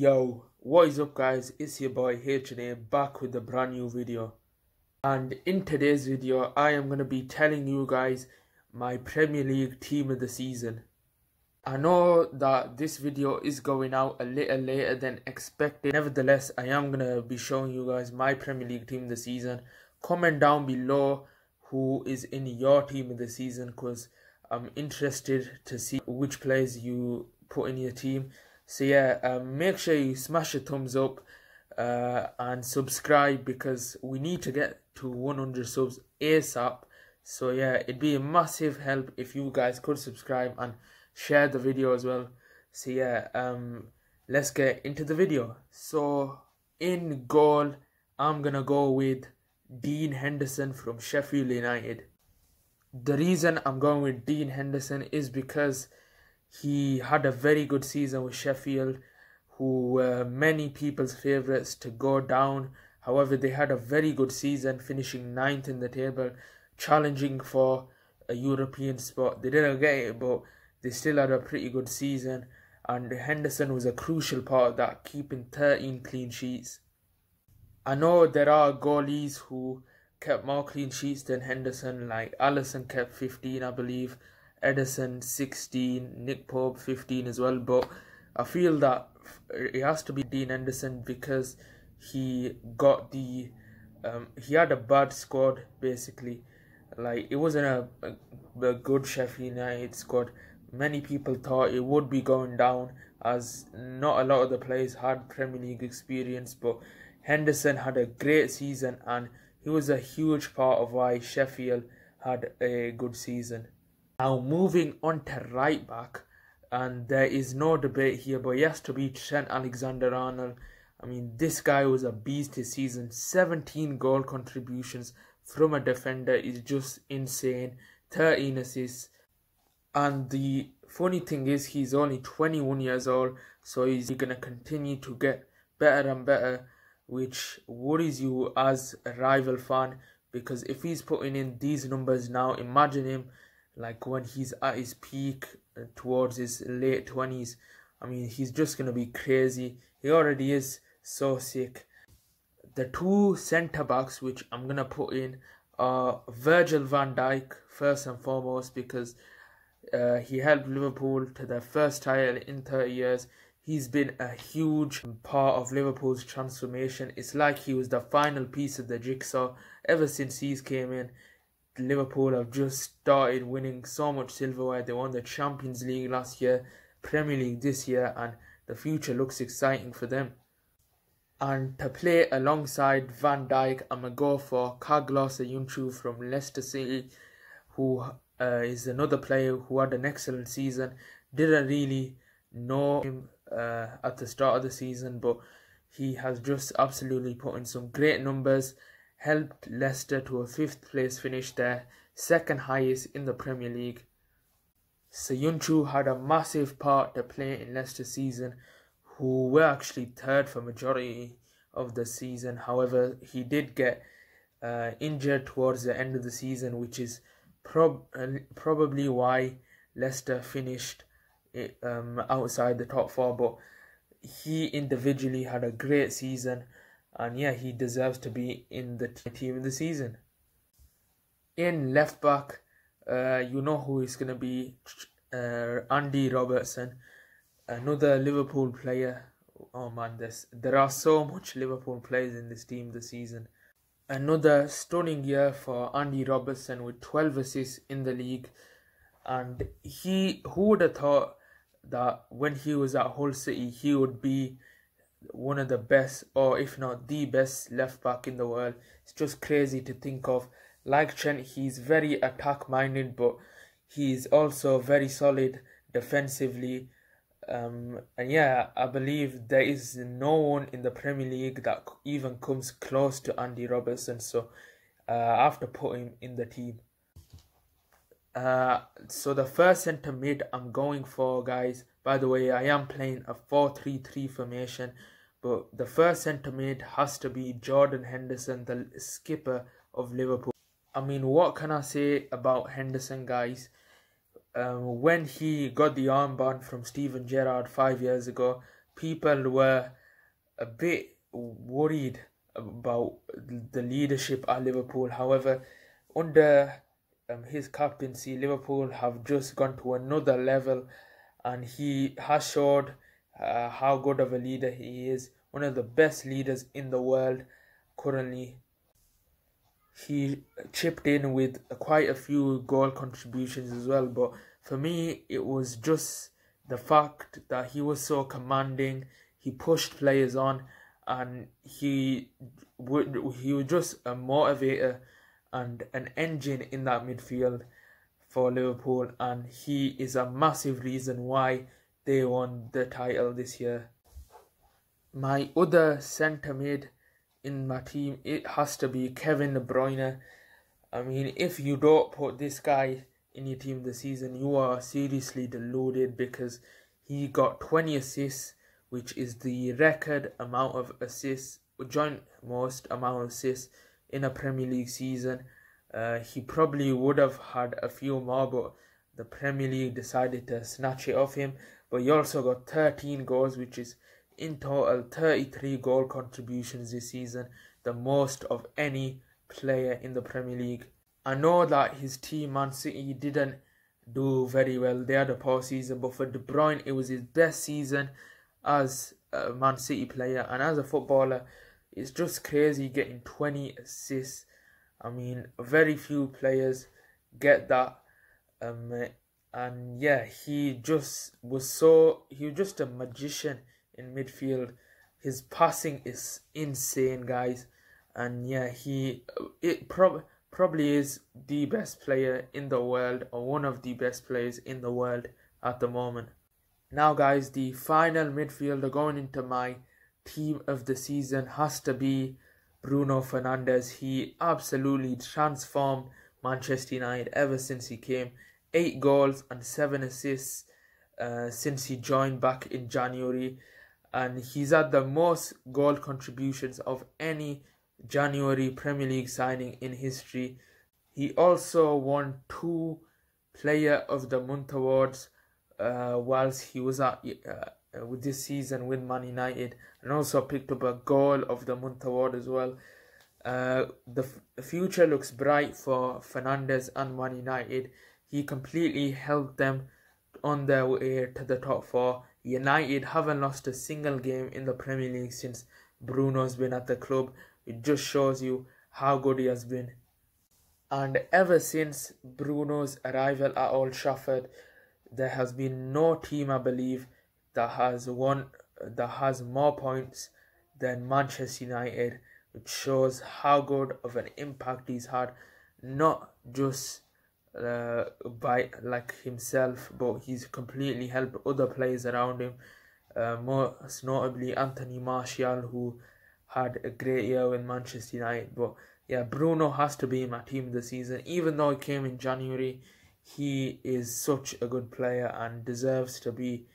Yo, what is up guys, it's your boy here today, back with a brand new video. And in today's video, I am going to be telling you guys my Premier League team of the season. I know that this video is going out a little later than expected. Nevertheless, I am going to be showing you guys my Premier League team of the season. Comment down below who is in your team of the season, because I'm interested to see which players you put in your team. So yeah, make sure you smash a thumbs up and subscribe, because we need to get to 100 subs ASAP. So yeah, it'd be a massive help if you guys could subscribe and share the video as well. So yeah, let's get into the video. So in goal, I'm gonna go with Dean Henderson from Sheffield United. The reason I'm going with Dean Henderson is because he had a very good season with Sheffield, who were many people's favourites to go down. However, they had a very good season, finishing 9th in the table, challenging for a European spot. They didn't get it, but they still had a pretty good season, and Henderson was a crucial part of that, keeping 13 clean sheets. I know there are goalies who kept more clean sheets than Henderson, like Alisson kept 15, I believe, Edison 16, Nick Pope 15 as well, but I feel that it has to be Dean Henderson because he got the he had a bad squad basically. Like, it wasn't a good Sheffield United squad. Many people thought it would be going down, as not a lot of the players had Premier League experience, but Henderson had a great season and he was a huge part of why Sheffield had a good season. Now moving on to right back, and there is no debate here, but he has to be Trent Alexander-Arnold. I mean, this guy was a beast this season. 17 goal contributions from a defender is just insane. 13 assists. And the funny thing is, he's only 21 years old, so he's going to continue to get better and better, which worries you as a rival fan, because if he's putting in these numbers now, imagine him like when he's at his peak towards his late 20s. I mean, he's just going to be crazy. He already is so sick. The two centre-backs which I'm going to put in are Virgil van Dijk, first and foremost, because he helped Liverpool to their first title in 30 years. He's been a huge part of Liverpool's transformation. It's like he was the final piece of the jigsaw. Ever since he's came in, Liverpool have just started winning so much silverware. They won the Champions League last year, Premier League this year, and the future looks exciting for them. And to play alongside Van Dijk, I'm going to go for Carlos Ayunchu from Leicester City, who is another player who had an excellent season. Didn't really know him at the start of the season, but he has just absolutely put in some great numbers, helped Leicester to a 5th place finish, their second highest in the Premier League. Sayuncu had a massive part to play in Leicester's season, who were actually 3rd for majority of the season. However, he did get injured towards the end of the season, which is probably why Leicester finished outside the top 4, but he individually had a great season, and yeah, he deserves to be in the team of the season. In left back, you know who is going to be, Andy Robertson, another Liverpool player. Oh man, there are so much Liverpool players in this team this season. Another stunning year for Andy Robertson with 12 assists in the league, and who would have thought that when he was at Hull City he would be one of the best, or if not the best, left back in the world. It's just crazy to think of. Like Trent, he's very attack minded, but he's also very solid defensively. And yeah, I believe there is no one in the Premier League that even comes close to Andy Robertson, so I have to put him in the team. So the first centre mid I'm going for, guys, by the way, I am playing a 4-3-3 formation, but the first centre mid has to be Jordan Henderson, the skipper of Liverpool. I mean, what can I say about Henderson, guys? When he got the armband from Steven Gerrard 5 years ago, people were a bit worried about the leadership at Liverpool. However, under his captaincy, Liverpool have just gone to another level, and he has showed how good of a leader he is. One of the best leaders in the world currently. He chipped in with quite a few goal contributions as well, but for me it was just the fact that he was so commanding. He pushed players on, and he was just a motivator and an engine in that midfield for Liverpool, and he is a massive reason why they won the title this year. My other centre mid in my team, it has to be Kevin De Bruyne. I mean, if you don't put this guy in your team this season, you are seriously deluded, because he got 20 assists, which is the record amount of assists, joint most amount of assists in a Premier League season. He probably would have had a few more, but the Premier League decided to snatch it off him. But he also got 13 goals, which is in total 33 goal contributions this season, the most of any player in the Premier League. I know that his team, Man City, didn't do very well. They had a poor season, but for De Bruyne, it was his best season as a Man City player, and as a footballer, it's just crazy getting 20 assists. I mean, very few players get that. And yeah, he was just a magician in midfield. His passing is insane, guys, and yeah, probably is the best player in the world, or one of the best players in the world at the moment. Now, guys, the final midfielder going into my team of the season has to be Bruno Fernandes. He absolutely transformed Manchester United ever since he came. 8 goals and 7 assists since he joined back in January, and he's had the most goal contributions of any January Premier League signing in history. He also won 2 Player of the Month awards whilst he was at with this season with Man United, and also picked up a Goal of the Month award as well. The future looks bright for Fernandes and Man United. He completely helped them on their way to the top 4. United haven't lost a single game in the Premier League since Bruno's been at the club. It just shows you how good he has been. And ever since Bruno's arrival at Old Trafford, there has been no team, I believe, that has more points than Manchester United, which shows how good of an impact he's had, not just by himself, but he's completely helped other players around him, most notably Anthony Martial, who had a great year with Manchester United. But yeah, Bruno has to be in my team of the season. Even though he came in January, he is such a good player and deserves to be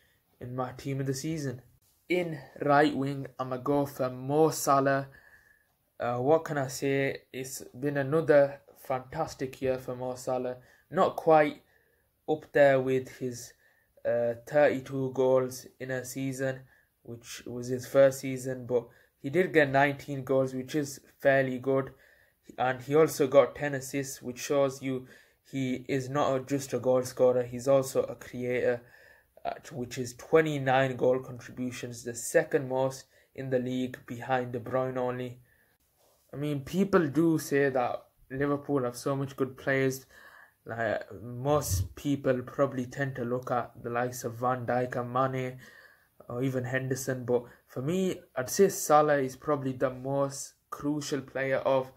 in my team of the season. In right wing, I'm going to go for Mo Salah. What can I say? It's been another fantastic year for Mo Salah. Not quite up there with his 32 goals in a season, which was his first season, but he did get 19 goals, which is fairly good. And he also got 10 assists, which shows you he is not just a goal scorer, he's also a creator, which is 29 goal contributions, the second most in the league behind De Bruyne only. I mean, people do say that Liverpool have so much good players. Like, most people probably tend to look at the likes of Van Dijk and Mane, or even Henderson, but for me, I'd say Salah is probably the most crucial player of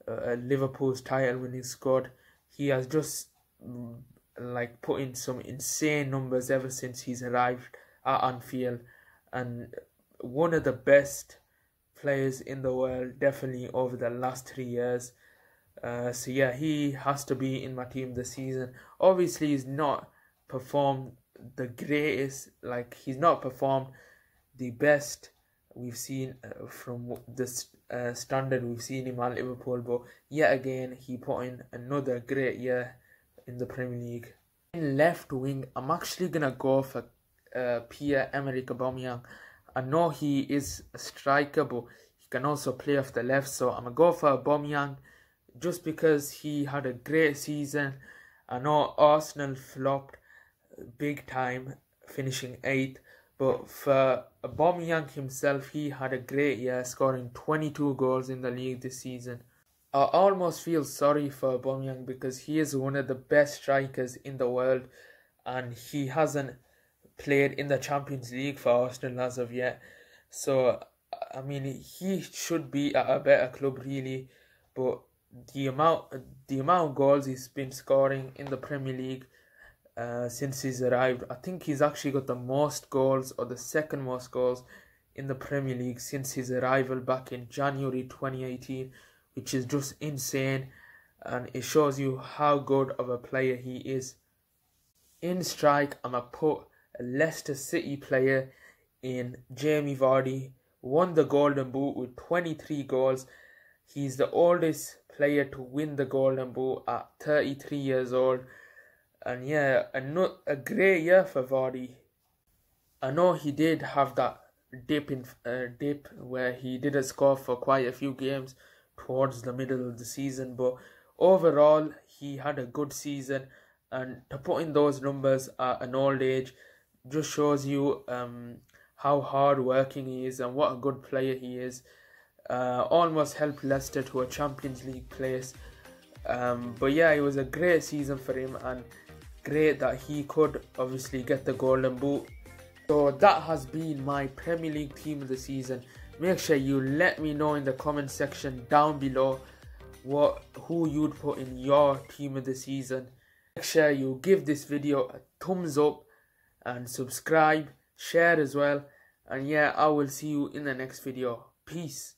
Liverpool's title-winning squad. He has just put in some insane numbers ever since he's arrived at Anfield, and one of the best players in the world, definitely over the last 3 years. So yeah, he has to be in my team this season. Obviously, he's not performed the greatest, he's not performed the best we've seen from the standard we've seen him at Liverpool, but yet again, he put in another great year in the Premier League. In left wing, I'm actually going to go for Pierre-Emerick Aubameyang. I know he is a striker, but he can also play off the left. So I'm going to go for Aubameyang just because he had a great season. I know Arsenal flopped big time, finishing 8th. But for Aubameyang himself, he had a great year, scoring 22 goals in the league this season. I almost feel sorry for Aubameyang because he is one of the best strikers in the world and he hasn't played in the Champions League for Arsenal as of yet. So, I mean, he should be at a better club really, but the amount of goals he's been scoring in the Premier League since he's arrived, I think he's actually got the most goals or the second most goals in the Premier League since his arrival back in January 2018, which is just insane, and it shows you how good of a player he is. In strike, I'm going to put a Leicester City player in Jamie Vardy. Won the Golden Boot with 23 goals. He's the oldest player to win the Golden Boot at 33 years old. And yeah, a great year for Vardy. I know he did have that dip where he didn't score for quite a few games towards the middle of the season, but overall he had a good season, and to put in those numbers at an old age just shows you how hard working he is and what a good player he is. Almost helped Leicester to a Champions League place, but yeah, it was a great season for him and great that he could obviously get the Golden Boot. So that has been my Premier League team of the season. Make sure you let me know in the comment section down below who you'd put in your team of the season. Make sure you give this video a thumbs up and subscribe, share as well. And yeah, I will see you in the next video. Peace.